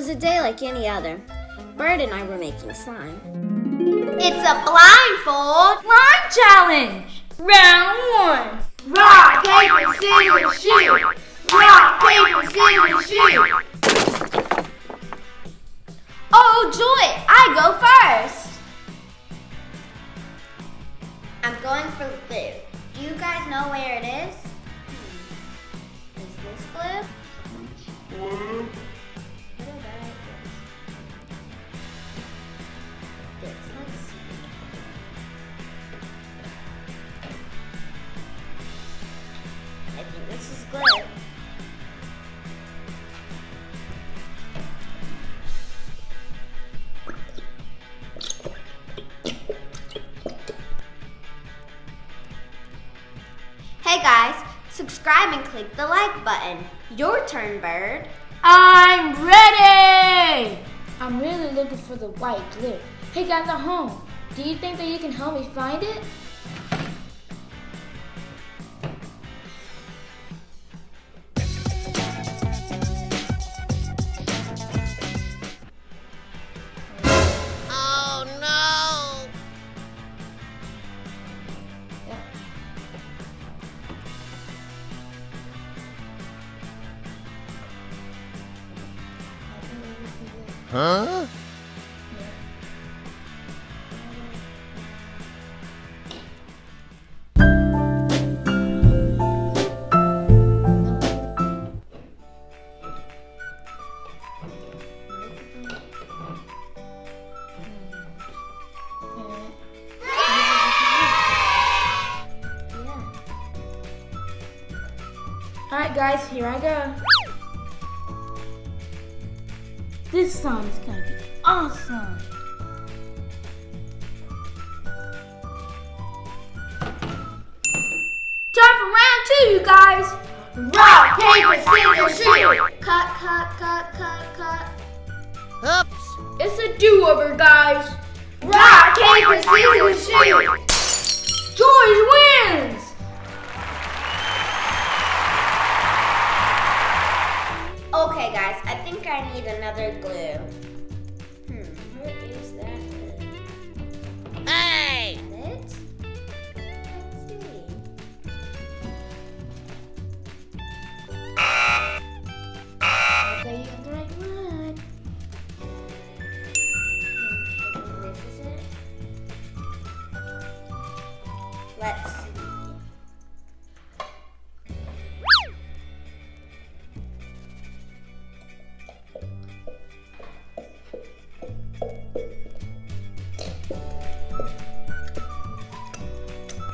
was a day like any other. Bird and I were making slime. It's a blindfold slime challenge. Round 1. Rock, paper, scissors, shoot. Rock, paper, scissors, shoot. Oh, joy! I go first. I'm going for glue. Do you guys know where it is? Is this glue? What about this? Let's see. I think this is glue. Hey guys, subscribe and click the like button. Your turn, Bird. I'm ready! I'm really looking for the white glue. Hey guys at home, do you think that you can help me find it? Huh? Alright guys, here I go. This song is gonna be awesome. Time for round 2, you guys. Rock, paper, scissors, shoot. Cut, cut, cut, cut, cut. Oops. It's a do-over, guys. Rock, paper, scissors, shoot. George wins. Okay, guys, I think I need another glue. Where is that? Hey! Is that it? Let's see. Okay, you got the right one. This is it. Let's see.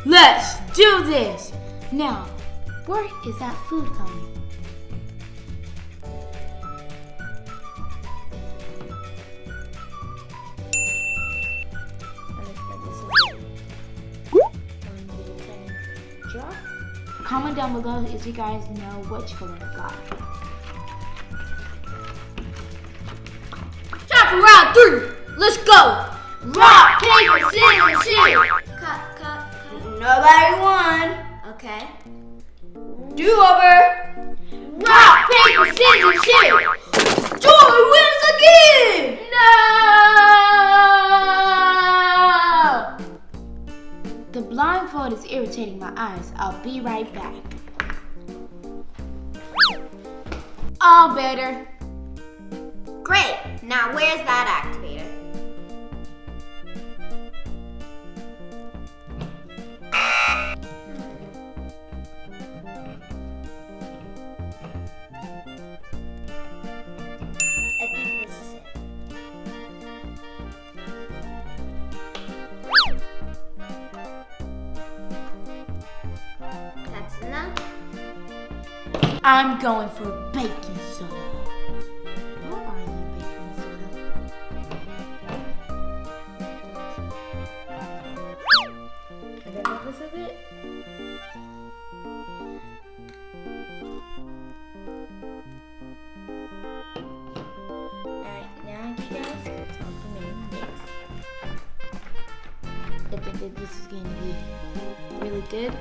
Let's do this! Now, where is that food coming? Comment down below if you guys know which color I got. Time for round 3! Let's go! Rock, paper, scissors, shoot. Cut, cut, cut. Nobody won. Okay. Do-over. Rock, paper, scissors, shoot. Joy wins again! No! The blindfold is irritating my eyes. I'll be right back. All better. Great. Now where's that activator? I think this is it. That's enough. I'm going for baking soda. Where are you, baking soda? I don't know if this is it. Alright, now you guys, it's time for me to mix. I think that this is going to be really good.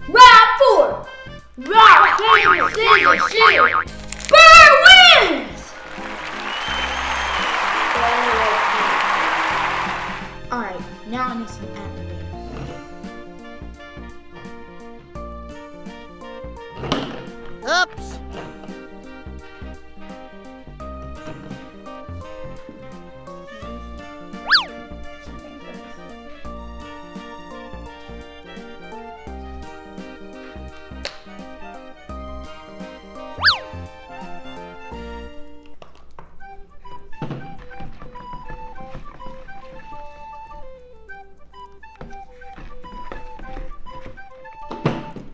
Round 4! Rock, paper, scissors, shoot! Bird wins! Alright, now I need some activator. Oops.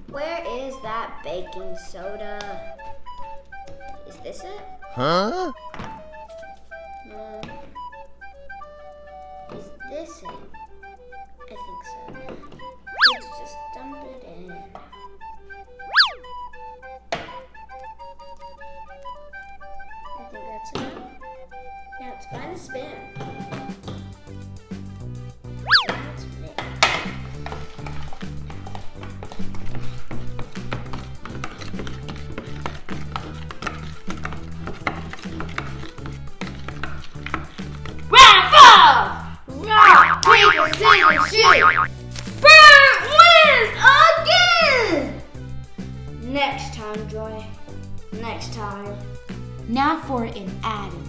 Where is that baking soda? Is this it? Huh? No. Is this it? I think so. Let's just dump it in. I think that's enough. Now it's fine to spin. That's mixed. Rock, paper, scissors, shoot! Bird wins again! Next time, Joy. Next time. Now for an add-in.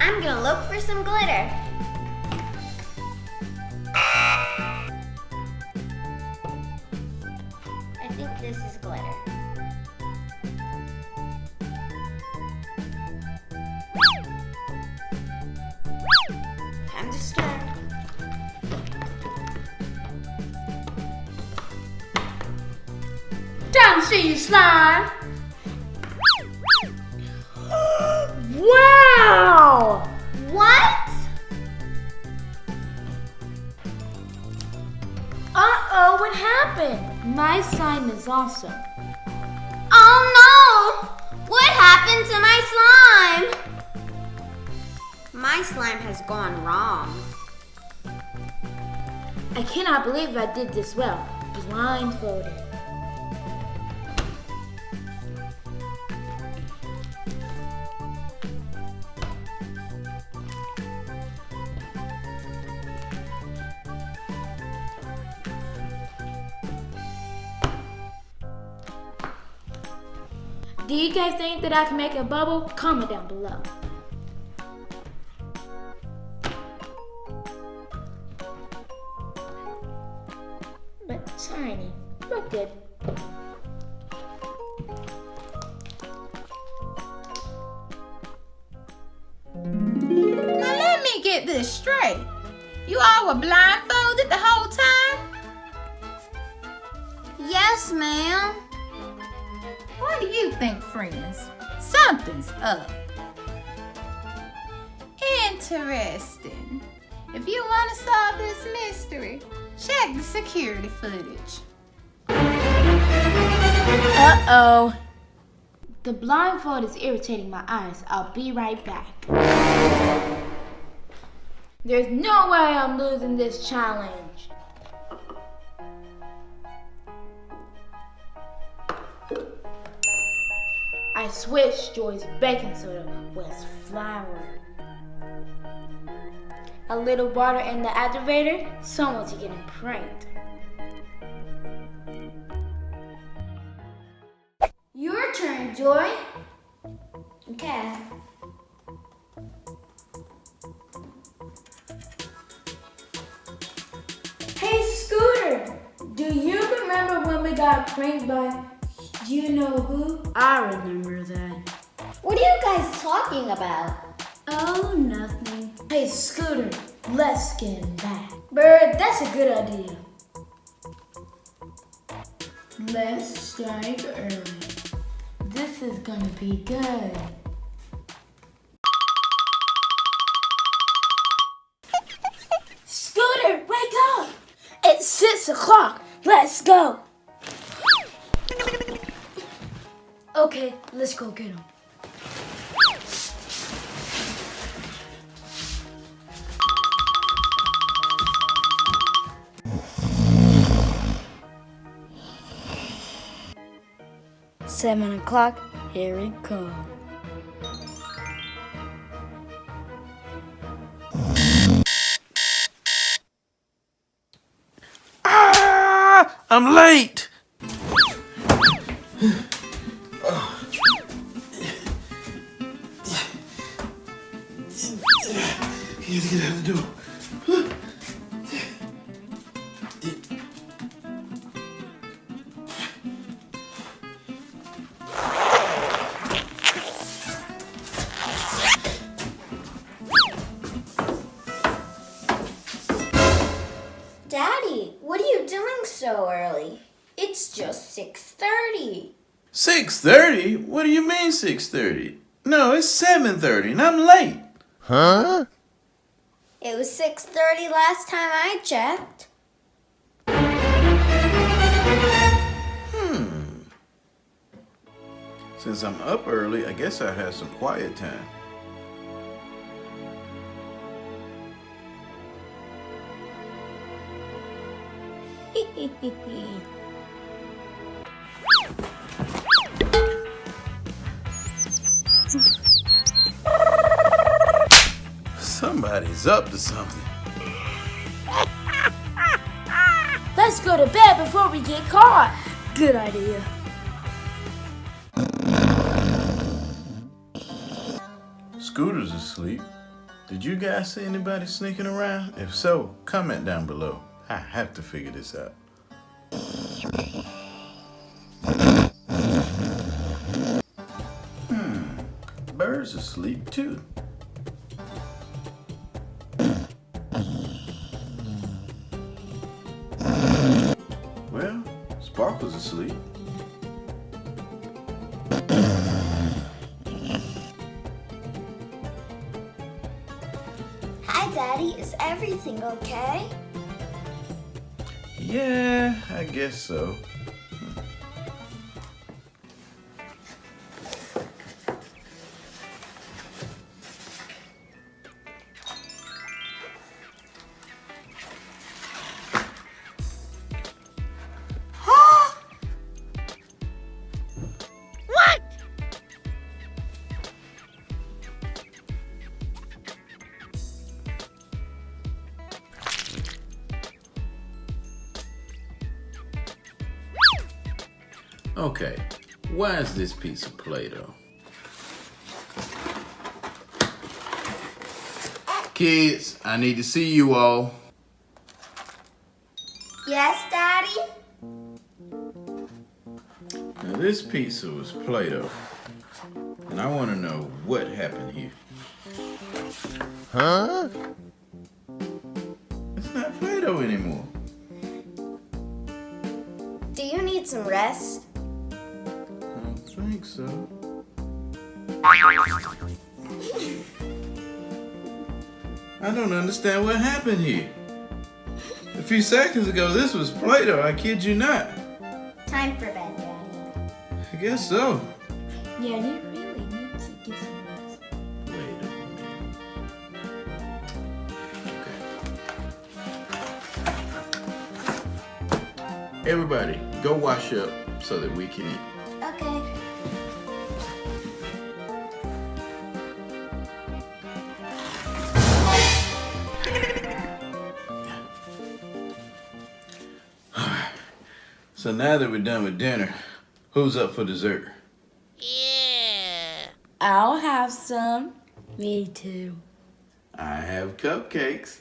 I'm gonna look for some glitter. I think this is glitter. Time to stir. Time to see you, slime. Wow! What? Uh-oh, what happened? My slime is awesome. Oh no! What happened to my slime? My slime has gone wrong. I cannot believe I did this well. Blindfolded. Do you guys think that I can make a bubble? Comment down below. But tiny, but good. Now let me get this straight. You all were blindfolded the whole time? Yes, ma'am. What do you think, friends? Something's up. Interesting. If you want to solve this mystery, check the security footage. Uh-oh. The blindfold is irritating my eyes. I'll be right back. There's no way I'm losing this challenge. I switched Joy's baking soda with flour. A little water in the activator, someone's getting pranked. Your turn, Joy. Okay. Hey, Scooter, do you remember when we got pranked by you know who? I remember that. What are you guys talking about? Oh, nothing. Hey, Scooter, let's get him back. Bird, that's a good idea. Let's strike early. This is gonna be good. Scooter, wake Let's go. Okay, let's go get him. $7 here it comes. Ah! I'm late! You gotta get out the door. Daddy, what are you doing so early? It's just 6:30. 6:30? What do you mean 6:30? No, it's 7:30 and I'm late. Huh? It was 6:30 last time I checked. Since I'm up early, I guess I have some quiet time. Somebody's up to something. Let's go to bed before we get caught. Good idea. Scooter's asleep. Did you guys see anybody sneaking around? If so, comment down below. I have to figure this out. Bird's asleep too. Well, Sparkle's asleep. Hi, Daddy. Is everything okay? Yeah, I guess so. Okay, why is this piece of Play-Doh? Kids, I need to see you all. Yes, Daddy? Now this pizza was Play-Doh, and I want to know what happened here. Huh? It's not Play-Doh anymore. Do you need some rest? I don't think so. I don't understand what happened here. A few seconds ago, this was Play-Doh. I kid you not. Time for bed, Daddy. I guess so. Yeah, you really need to get some rest. Wait a minute. Okay. Everybody, go wash up so that we can eat. Okay. So now that we're done with dinner, who's up for dessert? I'll have some. Me too. I have cupcakes.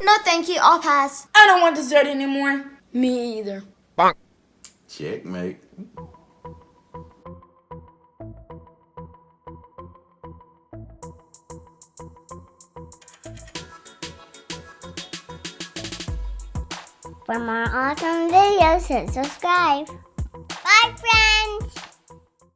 No, thank you. I'll pass. I don't want dessert anymore. Me either. Bonk. Checkmate. For more awesome videos, hit subscribe. Bye, friends!